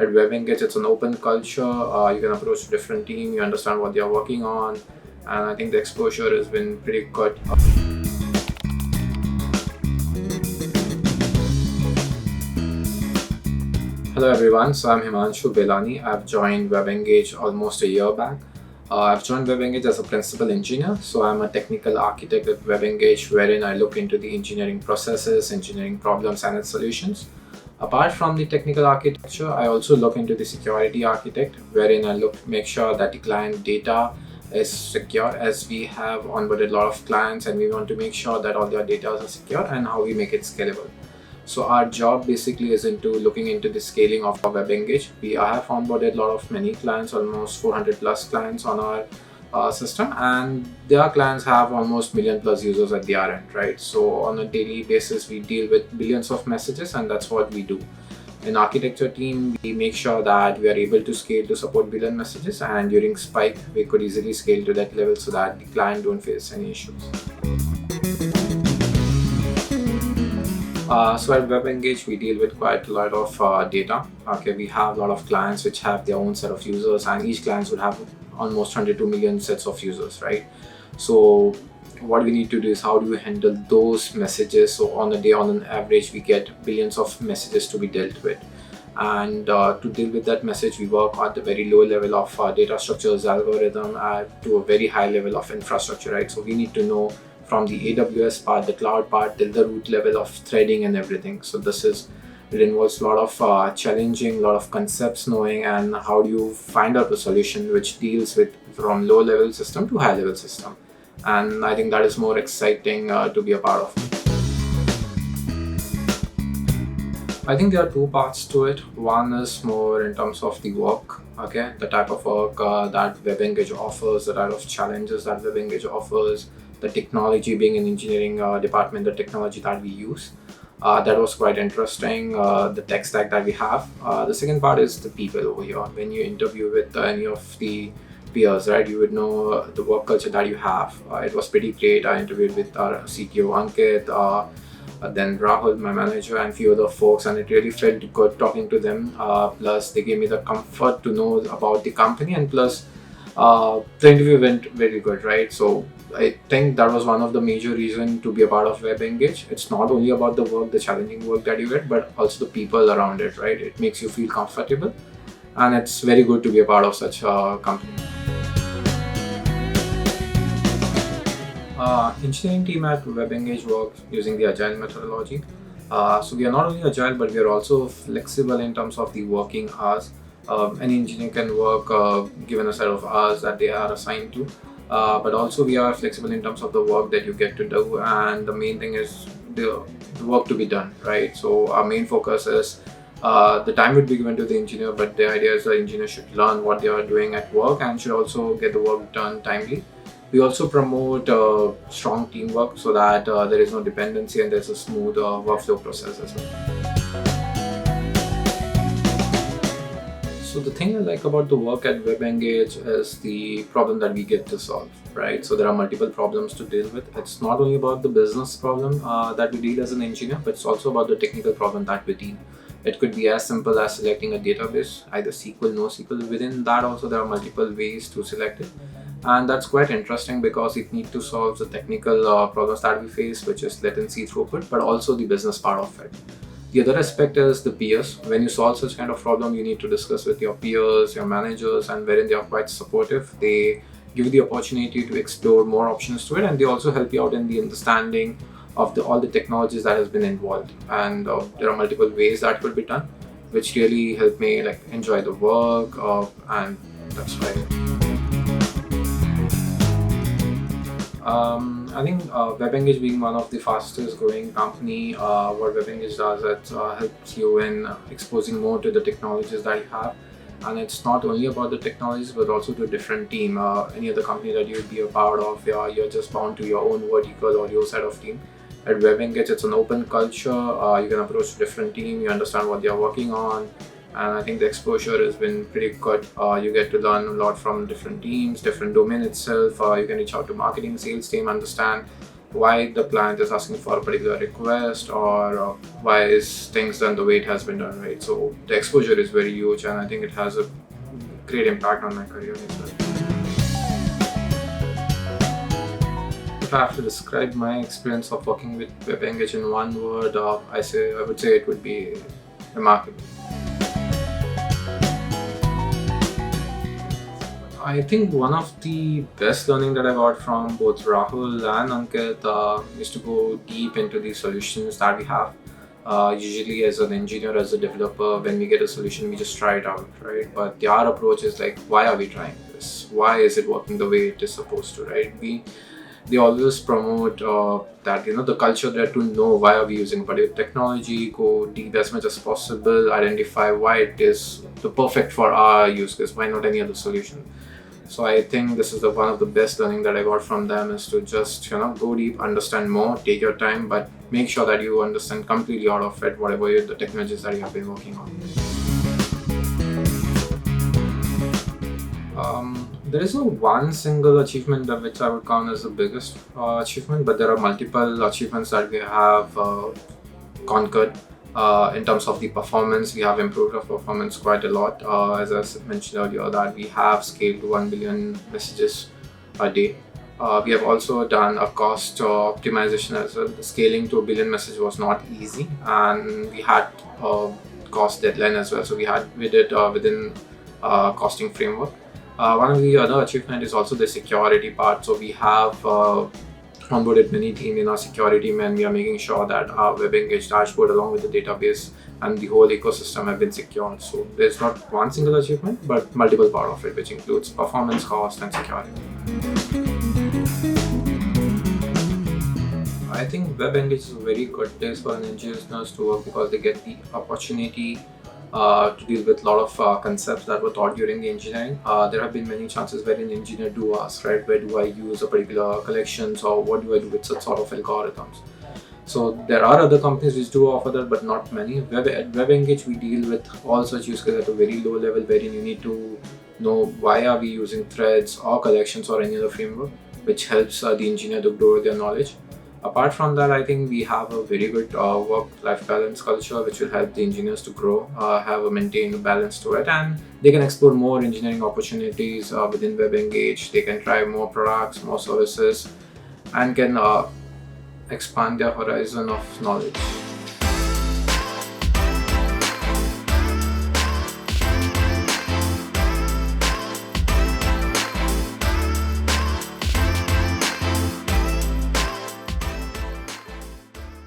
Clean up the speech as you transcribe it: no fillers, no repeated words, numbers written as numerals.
At WebEngage, it's an open culture. You can approach different teams, you understand what they are working on, and I think the exposure has been pretty good. Hello everyone, so I'm Himanshu B. I've joined WebEngage almost a year back. I've joined WebEngage as a principal engineer, so I'm a technical architect at WebEngage, wherein I look into the engineering processes, engineering problems, and its solutions. Apart from the technical architecture, I also look into the security architect, wherein I make sure that the client data is secure, as we have onboarded a lot of clients and we want to make sure that all their data are secure and how we make it scalable. So our job basically is into looking into the scaling of our WebEngage. We have onboarded a lot of many clients, almost 400 plus clients on our system, and their clients have almost million plus users at the other end, right? So on a daily basis, we deal with billions of messages, and that's what we do. In architecture team, we make sure that we are able to scale to support billion messages, and during spike, we could easily scale to that level so that the client don't face any issues. So at WebEngage, we deal with quite a lot of data. Okay, we have a lot of clients which have their own set of users, and each client would have almost 102 million sets of users, right? So what we need to do is how do we handle those messages? So on a day, on an average, we get billions of messages to be dealt with. And to deal with that message, we work at the very low level of data structures, algorithm, to a very high level of infrastructure, right? So we need to know from the AWS part, the cloud part, till the root level of threading and everything. So it involves a lot of challenging, a lot of concepts knowing, and how do you find out the solution which deals with from low level system to high level system. And I think that is more exciting to be a part of. I think there are two parts to it. One is more in terms of the work, okay, the type of work that WebEngage offers, the type of challenges that WebEngage offers, the technology, being an engineering department, the technology that we use. That was quite interesting, the tech stack that we have. The second part is the people over here. When you interview with any of the peers, right, you would know the work culture that you have. It was pretty great. I interviewed with our CTO Ankit, then Rahul, my manager, and few other folks, and it really felt good talking to them. Plus, they gave me the comfort to know about the company, and plus, the interview went very good, right? So I think that was one of the major reasons to be a part of WebEngage. It's not only about the work, the challenging work that you get, but also the people around it, right? It makes you feel comfortable, and it's very good to be a part of such a company. Engineering team at WebEngage works using the agile methodology. So we are not only agile, but we are also flexible in terms of the working hours. Any engineer can work given a set of hours that they are assigned to, but also we are flexible in terms of the work that you get to do, and the main thing is the work to be done, right? So our main focus is the time would be given to the engineer, but the idea is the engineer should learn what they are doing at work and should also get the work done timely. We also promote strong teamwork so that there is no dependency and there's a smooth workflow process as well. So the thing I like about the work at WebEngage is the problem that we get to solve, right? So there are multiple problems to deal with. It's not only about the business problem that we deal as an engineer, but it's also about the technical problem that we deal. It could be as simple as selecting a database, either SQL, NoSQL. Within that also there are multiple ways to select it. And that's quite interesting because it needs to solve the technical problems that we face, which is latency, throughput, but also the business part of it. The other aspect is the peers. When you solve such kind of problem, you need to discuss with your peers, your managers, and wherein they are quite supportive. They give you the opportunity to explore more options to it, and they also help you out in the understanding of all the technologies that has been involved. And there are multiple ways that could be done, which really help me enjoy the work, and that's why. I think WebEngage being one of the fastest growing company, what WebEngage does, it helps you in exposing more to the technologies that you have. And it's not only about the technologies, but also to a different team. Any other company that you'd be a part of, you're just bound to your own vertical or your set of team. At WebEngage, it's an open culture. You can approach different team, you understand what they're working on. And I think the exposure has been pretty good. You get to learn a lot from different teams, different domain itself. You can reach out to marketing, sales team, understand why the client is asking for a particular request, or why is things done the way it has been done, right? So the exposure is very huge, and I think it has a great impact on my career as well. If I have to describe my experience of working with WebEngage in one word, I would say it would be remarkable. I think one of the best learning that I got from both Rahul and Ankit is to go deep into the solutions that we have. Usually, as an engineer, as a developer, when we get a solution, we just try it out, right? But our approach is like, why are we trying this? Why is it working the way it is supposed to, right? They always promote that the culture there to know why are we using particular technology, go deep as much as possible, identify why it is the perfect for our use case, why not any other solution. So I think this is one of the best learning that I got from them, is to just go deep, understand more, take your time, but make sure that you understand completely out of it whatever the technologies that you have been working on. There is no one single achievement which I would count as the biggest achievement, but there are multiple achievements that we have conquered. In terms of the performance, we have improved our performance quite a lot. As I mentioned earlier, that we have scaled to 1 billion messages a day. We have also done a cost optimization as well. The scaling to a billion messages was not easy, and we had a cost deadline as well. So we did within costing framework. One of the other achievement is also the security part. So we have onboarded many team in our security team, and we are making sure that our WebEngage dashboard along with the database and the whole ecosystem have been secured. So there's not one single achievement, but multiple part of it, which includes performance, cost, and security. I think WebEngage is a very good place for an engineers to work, because they get the opportunity to deal with a lot of concepts that were taught during the engineering. There have been many chances where an engineer do ask, right, where do I use a particular collections, or what do I do with such sort of algorithms? So there are other companies which do offer that, but not many. At WebEngage, we deal with all such use cases at a very low level, wherein you need to know why are we using threads or collections or any other framework, which helps the engineer to grow their knowledge. Apart from that, I think we have a very good work-life balance culture, which will help the engineers to grow, have a maintained balance to it, and they can explore more engineering opportunities within WebEngage. They can try more products, more services, and can expand their horizon of knowledge.